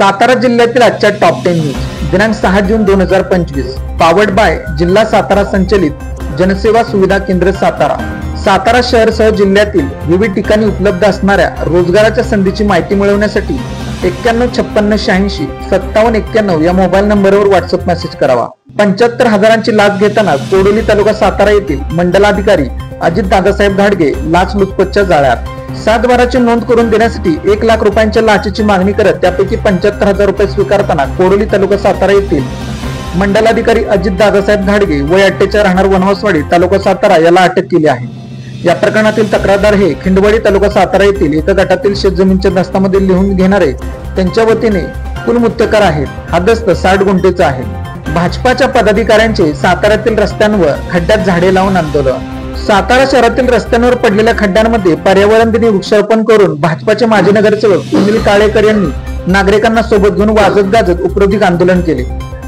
सातारा जिल्ह्यातील आजच्या top 10 news दिनांक 6 जून 2025 पावर्ड बाय जिल्हा सातारा संचलित जनसेवा सुविधा केंद्र सातारा। सातारा शहरासह जिल्ह्यातील विविध ठिकाणी उपलब्ध असणाऱ्या रोजगाराच्या संधीची माहिती मिळवण्यासाठी 915686 5791 या मोबाईल नंबरवर व्हॉट्सअप मेसेज करावा। 75,000ची लाच घेताना कोडोली तालुका सातारा येथील मंडलाधिकारी अजित दादासाहेब घाडगे लाचलुचपतच्या जाळ्यात। 7 बाराची नोंद करून देण्यासाठी 1 लाख रुपयांच्या लाचेची मागणी करत त्यापैकी 75,000 रुपये स्वीकारताना कोडोली तालुका सातारा येथील मंडलाधिकारी अजित दादासाहेब घाडगे वय 48 राहणार वनवासवाडी तालुका सातारा याला अटक केली आहे। या प्रकरणातील तक्रारदार हे खिंडवाडी तालुका सातारा येथील एका गटातील शेतजमीनच्या दस्तामध्ये लिहून घेणारे त्यांच्या वतीने कुलमुत्तकर आहेत। हा दस्त 60 गुंठेचा आहे। भाजपाच्या पदाधिकाऱ्यांचे साताऱ्यातील रस्त्यांवर खड्ड्यात झाडे लावून आंदोलन। सातारा शहरातील रस्त्यांवर पडलेल्या खड्ड्यांमध्ये पर्यावरण दिनी वृक्षारोपण करून भाजपाचे माजी नगरसेवक सुनील काळेकर यांनी नागरिकांना सोबत घेऊन वाजत गाजत उपरोधिक आंदोलन केले।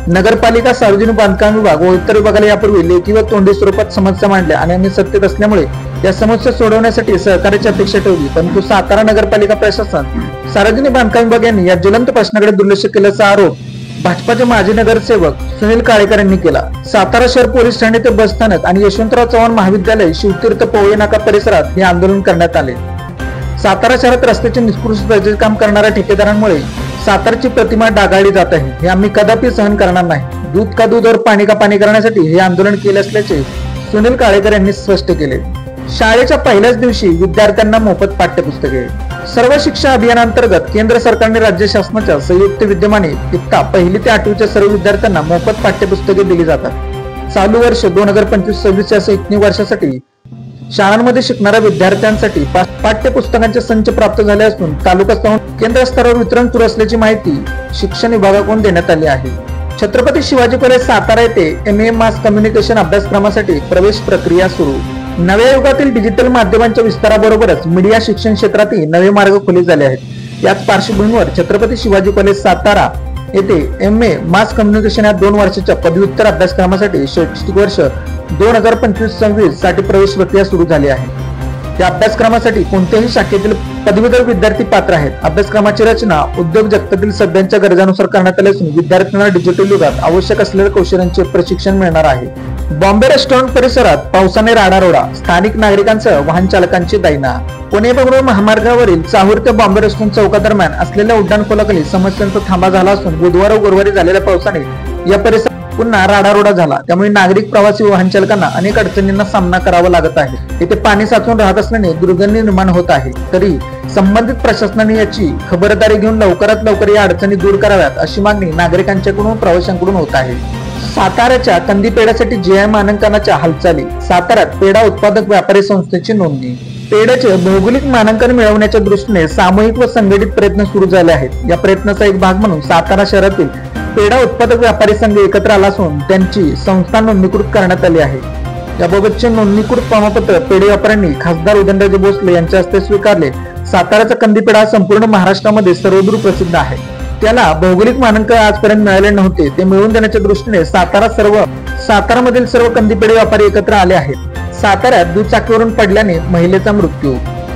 नगरपालिका सार्वजनिक बांधकाम विभाग व इतर विभागाला यापूर्वी लेखी व तोंडी स्वरूपात समस्या मांडल्या आणि आम्ही सत्तेत असल्यामुळे या समस्या सोडवण्यासाठी सहकार्याची अपेक्षा ठेवली, परंतु सातारा नगरपालिका प्रशासन सार्वजनिक बांधकाम विभाग यांनी या ज्वलंत प्रश्नाकडे दुर्लक्ष केल्याचा आरोप भाजपाचे माजी नगरसेवक सुनील काळेकर यांनी केला। सातारा शहर पोलीस ठाणे ते बस स्थानक आणि यशवंतराव चव्हाण महाविद्यालय शिवतीर्थ पवळे नाका परिसरात हे आंदोलन करण्यात आले। सातारा शहरात रस्त्याचे निष्कृष्ट दर्जाचे काम करणाऱ्या ठेकेदारांमुळे सातारची प्रतिमा डागाळली जात आहे, हे आम्ही कदापि सहन करणार नाही। दूध का दूध और पाणी का पाणी करण्यासाठी हे आंदोलन केले असल्याचे सुनील काळेकर यांनी स्पष्ट केले। शाळेच्या पहिल्याच दिवशी विद्यार्थ्यांना मोफत पाठ्यपुस्तके। सर्व शिक्षा अभियानांतर्गत केंद्र सरकारने राज्य शासनाच्या संयुक्त विद्यमाने इयत्ता 1ली ते 8वीच्या सर्व विद्यार्थ्यांना मोफत पाठ्यपुस्तके दिली जातात। चालू वर्ष 2025-26 या शैक्षणिक वर्षासाठी शाळांमध्ये शिकणाऱ्या विद्यार्थ्यांसाठी पाठ्यपुस्तकांचे संच प्राप्त झाले असून तालुकास्तरावर केंद्र स्तरावर वितरण सुरू असल्याची माहिती शिक्षण विभागाकडून देण्यात आली आहे। छत्रपती शिवाजी कॉलेज सातारा येथे MA मास कम्युनिकेशन अभ्यासक्रमासाठी प्रवेश प्रक्रिया सुरू। नव्या युगातील डिजिटल माध्यमांच्या विस्ताराबरोबरच मीडिया शिक्षण क्षेत्रातही नवे मार्ग खुले झाले आहेत। याच पार्श्वभूमीवर छत्रपती शिवाजी कॉलेज सातारा येथे MA मास कम्युनिकेशन या 2 वर्षाच्या पदव्युत्तर अभ्यासक्रमासाठी शैक्षणिक वर्ष 2025-26 साठी प्रवेश प्रक्रिया सुरू झाली आहे। या अभ्यासक्रमासाठी कोणत्याही शाखेतील पदवीधर विद्यार्थी पात्र आहेत। अभ्यासक्रमाची रचना उद्योग जगतातील सध्याच्या गरजानुसार करण्यात आली असून विद्यार्थ्यांना डिजिटल युगात आवश्यक असलेल्या कौशल्यांचे प्रशिक्षण मिळणार आहे। बॉम्बे रेस्टॉरंट परिसरात पावसाने राडारोडा, स्थानिक नागरिकांसह वाहन चालकांची दैना। पुणे बंगळुरू महामार्गावरील चाहूर ते बॉम्बे रेस्टॉरंट चौकादरम्यान असलेल्या उड्डाणपुलाखाली समस्यांचा थांबा झाला असून बुधवार व गुरुवारी झालेल्या पावसाने या परिसरात पुन्हा राडारोडा झाला, त्यामुळे नागरिक प्रवासी वाहन चालकांना अनेक अडचणींना सामना करावा लागत आहे। येथे पाणी साचून राहत असल्याने दुर्गंधी निर्माण होत आहे, तरी संबंधित प्रशासनाने याची खबरदारी घेऊन लवकरात लवकर या अडचणी दूर कराव्यात अशी मागणी नागरिकांच्याकडून व प्रवाशांकडून होत आहे। साताऱ्याच्या कंदी पेढ्यासाठी GI मानांकनाच्या हालचाली। साताऱ्यात पेढा उत्पादक व्यापारी संस्थेची नोंदणी। पेढ्याचे भौगोलिक मानांकन मिळवण्याच्या दृष्टीने सामूहिक व संघटित प्रयत्न सुरू झाले आहेत। या प्रयत्नाचा एक भाग म्हणून सातारा शहरातील पेढा उत्पादक व्यापारी संघ एकत्र आला असून त्यांची संस्था नोंदणीकृत करण्यात आली आहे। याबाबतचे नोंदणीकृत प्रमाणपत्र पेढे व्यापाऱ्यांनी खासदार उदयनराजे भोसले यांच्या हस्ते स्वीकारले। साताराचा कंदी पेढा संपूर्ण महाराष्ट्रामध्ये सर्वदूर प्रसिद्ध आहे। त्याला भौगोलिक मानांकन आजपर्यंत मिळाले नव्हते, ते मिळवून देण्याच्या दृष्टीने सातारामधील सर्व कंदी पेढे व्यापारी एकत्र आले आहेत। साताऱ्यात दुचाकीवरून पडल्याने महिलेचा मृत्यू।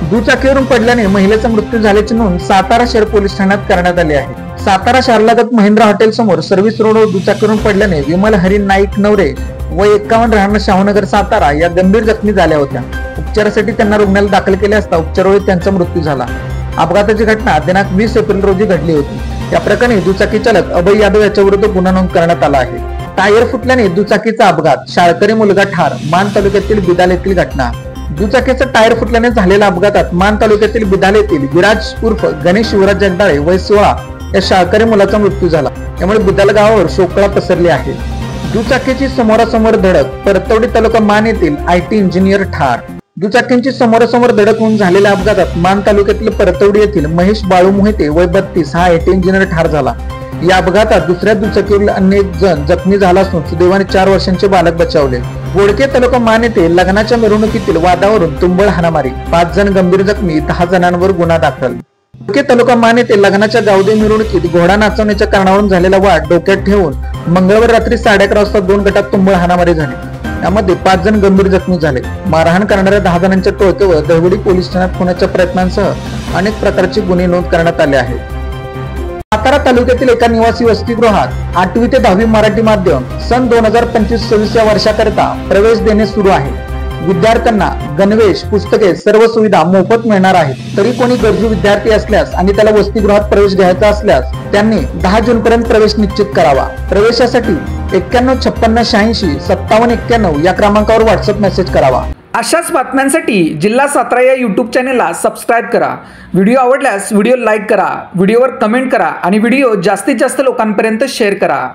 दुचाकीवरून पडल्याने महिलेचा मृत्यू झाल्याची नोंद सातारा शहर पोलीस ठाण्यात करण्यात आली आहे। सातारा शहरालगत महिंद्रा हॉटेल समोर सर्व्हिस रोडवर दुचाकीवरून पडल्याने विमल हरी नाईक नवरे व 51 राहणार शाहूनगर सातारा या गंभीर जखमी झाल्या होत्या। उपचारासाठी त्यांना रुग्णालयात दाखल केले असता उपचारावेळी त्यांचा मृत्यू झाला। अपघाताची घटना दिनांक 20 एप्रिल रोजी घडली होती। या प्रकरणी दुचाकी चालक अभय यादव याच्या विरुद्ध गुन्हा नोंद करण्यात आला आहे। टायर फुटल्याने दुचाकीचा अपघात, शाळकरी मुलगा ठार। मान तालुक्यातील बिदाल येथील घटना। दुचाकीचा टायर फुटल्याने झालेल्या अपघातात मान तालुक्यातील बिदाल येथील विराज उर्फ गणेश शिवराज जगदाळे वय 16 या शाळकरी मुलाचा मृत्यू झाला। त्यामुळे बिदाल गावावर शोककळा पसरली आहे। दुचाकीची समोरासमोर धडक, परतवडी तालुका मान येथील IT इंजिनियर ठार। दुचाकींची समोरासमोर धडक होऊन झालेल्या अपघातात मान तालुक्यातील परतवडी येथील महेश बाळू मोहिते वय 32 हा IT इंजिनियर ठार झाला। या अपघातात दुसऱ्या दुचाकीवरील अनेक जण जखमी झाला असून सुदैवाने 4 वर्षांचे बालक बचावले। बोडके तालुका मान येथे लग्नाच्या मिरवणुकीतील वादावरून तुंबळ हाणामारी, 5 जण गंभीर जखमी, 10 जणांवर गुन्हा दाखल। बोडके तालुका मान येथे लग्नाच्या गावदे मिरवणुकीत घोडा नाचवण्याच्या कारणावरून झालेला वाद डोक्यात ठेवून मंगळवार रात्री 11:30 वाजता 2 गटात तुंबळ हाणामारी झाली। यामध्ये 5 जण गंभीर जखमी झाले। मारहाण करणाऱ्या 10 जणांच्या टोळक्यावर दहिवडी पोलीस ठाण्यात होण्याच्या प्रयत्नांसह अनेक प्रकारचे गुन्हे नोंद करण्यात आले आहेत। सातारा तालुक्यातील एका निवासी वसतिगृहात 8वी ते 10वी मराठी माध्यम सन 2025-26 या वर्षाकरिता प्रवेश देणे सुरू आहे। विद्यार्थ्यांना गणवेश, पुस्तके, सर्व सुविधा मोफत मिळणार आहेत। तरी कोणी गरजू विद्यार्थी असल्यास आणि त्याला वसतिगृहात प्रवेश घ्यायचा असल्यास त्यांनी 10 जून पर्यंत प्रवेश निश्चित करावा। प्रवेशासाठी 9156865791 या क्रमांकावर व्हॉट्सअप मेसेज करावा। अशाच बातम्यांसाठी जिल्हा सातारा या यूट्यूब चॅनेलला सबस्क्राईब करा। व्हिडिओ आवडल्यास व्हिडिओ लाईक करा, व्हिडिओवर कमेंट करा आणि व्हिडिओ जास्तीत जास्त लोकांपर्यंत शेअर करा।